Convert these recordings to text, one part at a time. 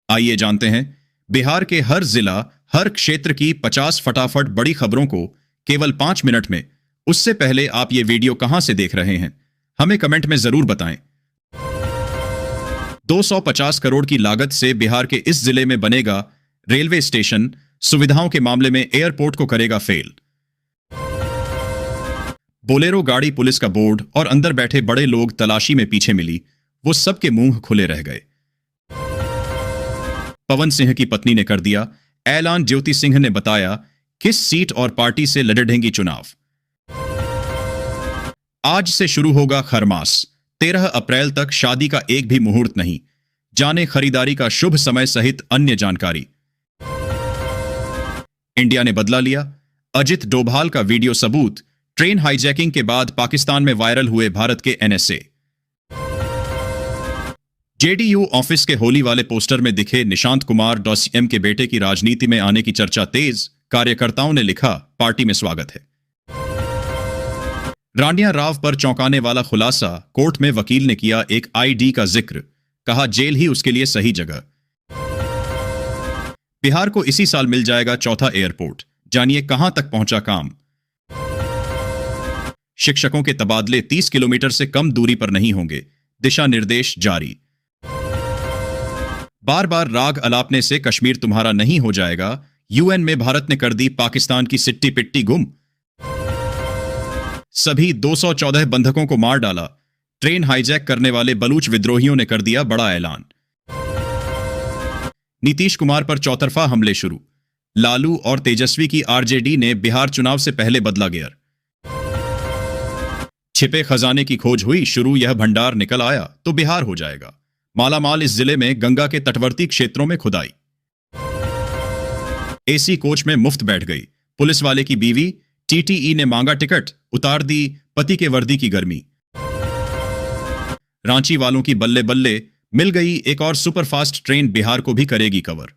आइए जानते हैं बिहार के हर जिला, हर क्षेत्र की 50 फटाफट बड़ी खबरों को केवल 5 मिनट में। उससे पहले आप ये वीडियो कहां से देख रहे हैं, हमें कमेंट में जरूर बताएं। 250 करोड़ की लागत से बिहार के इस जिले में बनेगा रेलवे स्टेशन, सुविधाओं के मामले में एयरपोर्ट को करेगा फेल। बोलेरो गाड़ी पुलिस का बोर्ड और अंदर बैठे बड़े लोग तलाशी में पीछे मिली, वो सबके मुंह खुले रह गए। पवन सिंह की पत्नी ने कर दिया ऐलान, ज्योति सिंह ने बताया किस सीट और पार्टी से लड़ेंगी चुनाव। आज से शुरू होगा खरमास, 13 अप्रैल तक शादी का एक भी मुहूर्त नहीं। जाने खरीदारी का शुभ समय सहित अन्य जानकारी। इंडिया ने बदला लिया, अजित डोभाल का वीडियो सबूत। ट्रेन हाईजैकिंग के बाद पाकिस्तान में वायरल हुए भारत के एनएसए। जेडीयू ऑफिस के होली वाले पोस्टर में दिखे निशांत कुमार, सीएम के बेटे की राजनीति में आने की चर्चा तेज। कार्यकर्ताओं ने लिखा, पार्टी में स्वागत है। रानिया राव पर चौंकाने वाला खुलासा, कोर्ट में वकील ने किया एक आईडी का जिक्र, कहा जेल ही उसके लिए सही जगह। बिहार को इसी साल मिल जाएगा चौथा एयरपोर्ट, जानिए कहां तक पहुंचा काम। शिक्षकों के तबादले 30 किलोमीटर से कम दूरी पर नहीं होंगे, दिशा निर्देश जारी। बार बार राग अलापने से कश्मीर तुम्हारा नहीं हो जाएगा, यूएन में भारत ने कर दी पाकिस्तान की सिट्टी पिट्टी गुम। सभी 214 बंधकों को मार डाला, ट्रेन हाईजैक करने वाले बलूच विद्रोहियों ने कर दिया बड़ा ऐलान। नीतीश कुमार पर चौतरफा हमले शुरू, लालू और तेजस्वी की आरजेडी ने बिहार चुनाव से पहले बदला गियर। छिपे खजाने की खोज हुई शुरू, यह भंडार निकल आया तो बिहार हो जाएगा मालामाल। इस जिले में गंगा के तटवर्ती क्षेत्रों में खुदाई। एसी कोच में मुफ्त बैठ गई पुलिस वाले की बीवी, टीटीई ने मांगा टिकट, उतार दी पति के वर्दी की गर्मी। रांची वालों की बल्ले बल्ले, मिल गई एक और सुपरफास्ट ट्रेन, बिहार को भी करेगी कवर।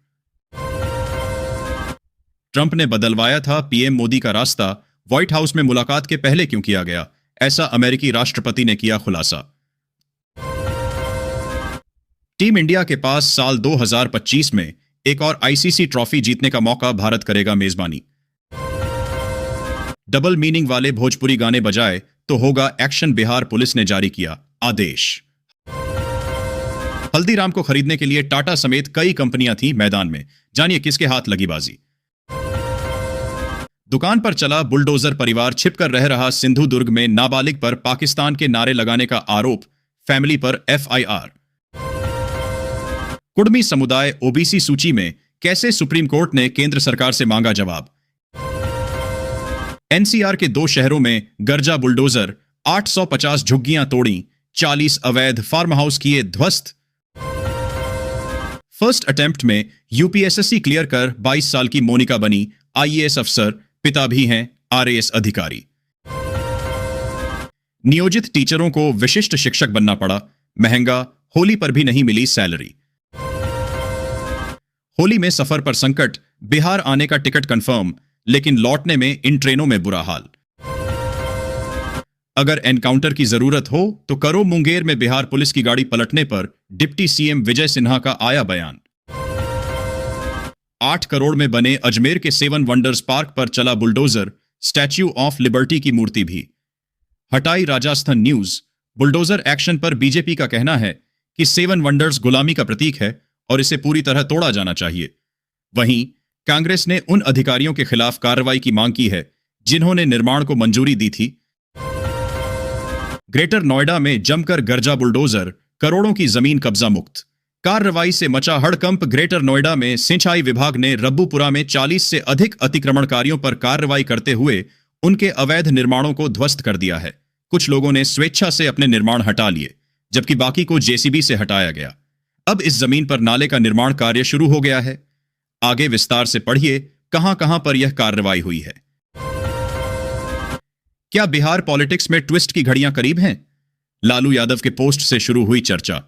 ट्रंप ने बदलवाया था पीएम मोदी का रास्ता, व्हाइट हाउस में मुलाकात के पहले क्यों किया गया, ऐसा अमेरिकी राष्ट्रपति ने किया खुलासा। टीम इंडिया के पास साल 2025 में एक और आईसीसी ट्रॉफी जीतने का मौका, भारत करेगा मेजबानी। डबल मीनिंग वाले भोजपुरी गाने बजाए तो होगा एक्शन, बिहार पुलिस ने जारी किया आदेश। हल्दीराम को खरीदने के लिए टाटा समेत कई कंपनियां थीं मैदान में, जानिए किसके हाथ लगी बाजी। दुकान पर चला बुलडोजर, परिवार छिपकर रह रहा सिंधुदुर्ग में नाबालिग पर पाकिस्तान के नारे लगाने का आरोप, फैमिली पर एफआईआर। कुड़मी समुदाय ओबीसी सूची में कैसे, सुप्रीम कोर्ट ने केंद्र सरकार से मांगा जवाब। एनसीआर के 2 शहरों में गरजा बुलडोजर, 850 झुग्गियां तोड़ी, 40 अवैध फार्म हाउस किए ध्वस्त। फर्स्ट अटेम्प्ट में यूपीएसएससी क्लियर कर 22 साल की मोनिका बनी आईएएस अफसर, पिता भी हैं आरएएस अधिकारी। नियोजित टीचरों को विशिष्ट शिक्षक बनना पड़ा, महंगा, होली पर भी नहीं मिली सैलरी। होली में सफर पर संकट, बिहार आने का टिकट कंफर्म, लेकिन लौटने में इन ट्रेनों में बुरा हाल। अगर एनकाउंटर की जरूरत हो तो करो, मुंगेर में बिहार पुलिस की गाड़ी पलटने पर डिप्टी सीएम विजय सिन्हा का आया बयान। 8 करोड़ में बने अजमेर के 7 वंडर्स पार्क पर चला बुलडोजर, स्टैच्यू ऑफ लिबर्टी की मूर्ति भी हटाई। राजस्थान न्यूज, बुलडोजर एक्शन पर बीजेपी का कहना है कि 7 वंडर्स गुलामी का प्रतीक है और इसे पूरी तरह तोड़ा जाना चाहिए। वहीं कांग्रेस ने उन अधिकारियों के खिलाफ कार्रवाई की मांग की है जिन्होंने निर्माण को मंजूरी दी थी। ग्रेटर नोएडा में जमकर गरजा बुलडोजर, करोड़ों की जमीन कब्जा मुक्त। कार्रवाई से मचा हड़कंप, ग्रेटर नोएडा में सिंचाई विभाग ने रब्बूपुरा में 40 से अधिक अतिक्रमणकारियों पर कार्रवाई करते हुए उनके अवैध निर्माणों को ध्वस्त कर दिया है। कुछ लोगों ने स्वेच्छा से अपने निर्माण हटा लिए, जबकि बाकी को जेसीबी से हटाया गया। अब इस जमीन पर नाले का निर्माण कार्य शुरू हो गया है। आगे विस्तार से पढ़िए कहां कहां पर यह कार्रवाई हुई है। क्या बिहार पॉलिटिक्स में ट्विस्ट की घड़ियां करीब हैं? लालू यादव के पोस्ट से शुरू हुई चर्चा।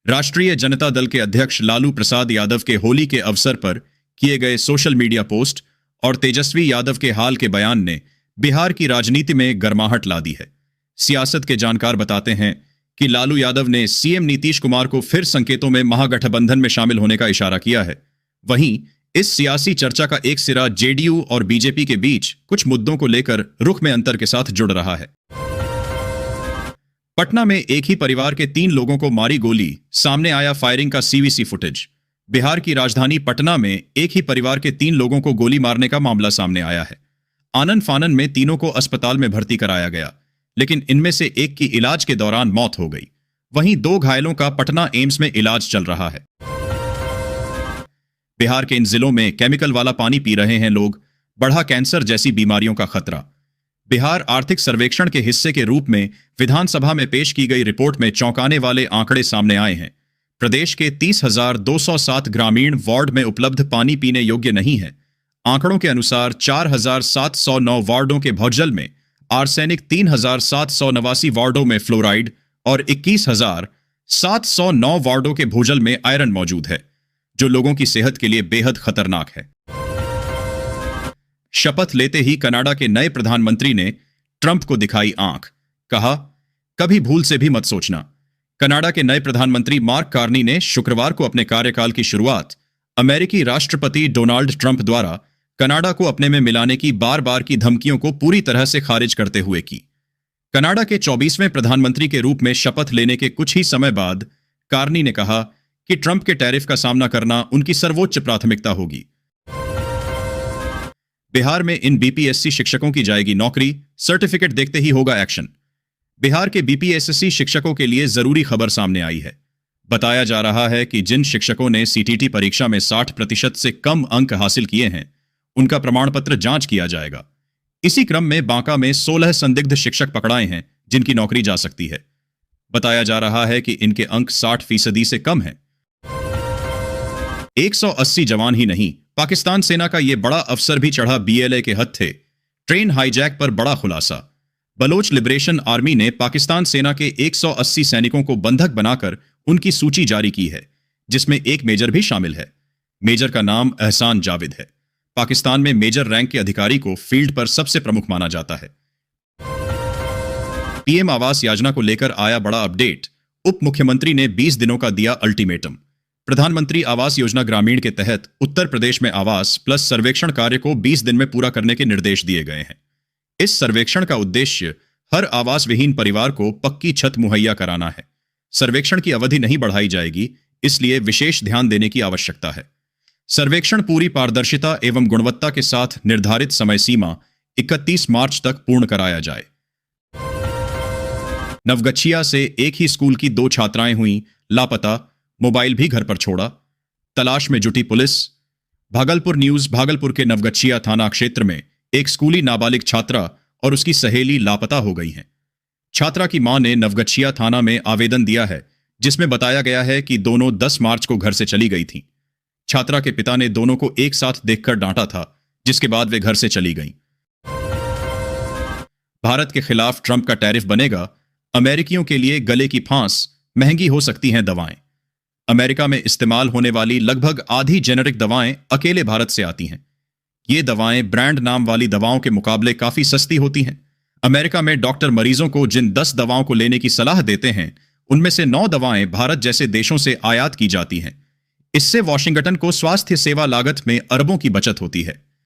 राष्ट्रीय जनता दल के अध्यक्ष लालू प्रसाद यादव के होली के अवसर पर किए गए सोशल मीडिया पोस्ट और तेजस्वी यादव के हाल के बयान ने बिहार की राजनीति में गर्माहट ला दी है। सियासत के जानकार बताते हैं कि लालू यादव ने सीएम नीतीश कुमार को फिर संकेतों में महागठबंधन में शामिल होने का इशारा किया है। वहीं इस सियासी चर्चा का एक सिरा जेडीयू और बीजेपी के बीच कुछ मुद्दों को लेकर रुख में अंतर के साथ जुड़ रहा है। पटना में एक ही परिवार के 3 लोगों को मारी गोली, सामने आया फायरिंग का सीवीसी फुटेज। बिहार की राजधानी पटना में एक ही परिवार के 3 लोगों को गोली मारने का मामला सामने आया है। आनन फानन में तीनों को अस्पताल में भर्ती कराया गया, लेकिन इनमें से एक की इलाज के दौरान मौत हो गई। वहीं 2 घायलों का पटना एम्स में इलाज चल रहा है। बिहार के इन जिलों में केमिकल वाला पानी पी रहे हैं लोग, बढ़ा कैंसर जैसी बीमारियों का खतरा। बिहार आर्थिक सर्वेक्षण के हिस्से के रूप में विधानसभा में पेश की गई रिपोर्ट में चौंकाने वाले आंकड़े सामने आए हैं। प्रदेश के 30,207 ग्रामीण वार्ड में उपलब्ध पानी पीने योग्य नहीं है। आंकड़ों के अनुसार 4,709 वार्डों के भौजल में आर्सेनिक, 3,789 वार्डों में फ्लोराइड और 21,709 वार्डों के भूजल में आयरन मौजूद है, जो लोगों की सेहत के लिए बेहद खतरनाक है। शपथ लेते ही कनाडा के नए प्रधानमंत्री ने ट्रंप को दिखाई आंख, कहा कभी भूल से भी मत सोचना। कनाडा के नए प्रधानमंत्री मार्क कार्नी ने शुक्रवार को अपने कार्यकाल की शुरुआत अमेरिकी राष्ट्रपति डोनाल्ड ट्रंप द्वारा कनाडा को अपने में मिलाने की बार बार की धमकियों को पूरी तरह से खारिज करते हुए की। कनाडा के 24वें प्रधानमंत्री के रूप में शपथ लेने के कुछ ही समय बाद कार्नी ने कहा कि ट्रंप के टैरिफ का सामना करना उनकी सर्वोच्च प्राथमिकता होगी। बिहार में इन बीपीएससी शिक्षकों की जाएगी नौकरी, सर्टिफिकेट देखते ही होगा एक्शन। बिहार के बीपीएससी शिक्षकों के लिए जरूरी खबर सामने आई है। बताया जा रहा है कि जिन शिक्षकों ने सीटीटी परीक्षा में 60% से कम अंक हासिल किए हैं, उनका प्रमाण पत्र जांच किया जाएगा। इसी क्रम में बांका में 16 संदिग्ध शिक्षक पकड़ाए हैं, जिनकी नौकरी जा सकती है। बताया जा रहा है कि इनके अंक 60% से कम हैं। 180 जवान ही नहीं, पाकिस्तान सेना का यह बड़ा अफसर भी चढ़ा बीएलए के हत्थे। ट्रेन हाईजैक पर बड़ा खुलासा। बलोच लिबरेशन आर्मी ने पाकिस्तान सेना के 180 सैनिकों को बंधक बनाकर उनकी सूची जारी की है, जिसमें एक मेजर भी शामिल है। मेजर का नाम एहसान जाविद है। पाकिस्तान में मेजर रैंक के अधिकारी को फील्ड पर सबसे प्रमुख माना जाता है। पीएम आवास योजना को लेकर आया बड़ा अपडेट। उप मुख्यमंत्री ने 20 दिनों का दिया अल्टीमेटम। प्रधानमंत्री आवास योजना ग्रामीण के तहत उत्तर प्रदेश में आवास प्लस सर्वेक्षण कार्य को 20 दिन में पूरा करने के निर्देश दिए गए हैं। इस सर्वेक्षण का उद्देश्य हर आवास विहीन परिवार को पक्की छत मुहैया कराना है। सर्वेक्षण की अवधि नहीं बढ़ाई जाएगी, इसलिए विशेष ध्यान देने की आवश्यकता है। सर्वेक्षण पूरी पारदर्शिता एवं गुणवत्ता के साथ निर्धारित समय सीमा 31 मार्च तक पूर्ण कराया जाए। नवगछिया से एक ही स्कूल की 2 छात्राएं हुई लापता, मोबाइल भी घर पर छोड़ा, तलाश में जुटी पुलिस। भागलपुर न्यूज। भागलपुर के नवगछिया थाना क्षेत्र में एक स्कूली नाबालिग छात्रा और उसकी सहेली लापता हो गई हैं। छात्रा की मां ने नवगछिया थाना में आवेदन दिया है, जिसमें बताया गया है कि दोनों 10 मार्च को घर से चली गई थीं। छात्रा के पिता ने दोनों को एक साथ देखकर डांटा था, जिसके बाद वे घर से चली गईं। भारत के खिलाफ ट्रंप का टैरिफ बनेगा। अमेरिकियों के लिए गले की फांस, महंगी हो सकती हैं दवाएं। अमेरिका में इस्तेमाल होने वाली लगभग आधी जेनेरिक दवाएं अकेले भारत से आती हैं। ये दवाएं ब्रांड नाम वाली दवाओं के मुकाबले काफी सस्ती होती हैं। अमेरिका में डॉक्टर मरीजों को जिन 10 दवाओं को लेने की सलाह देते हैं, उनमें से 9 दवाएं भारत जैसे देशों से आयात की जाती हैं। इससे वॉशिंगटन को स्वास्थ्य सेवा लागत में अरबों की बचत होती है।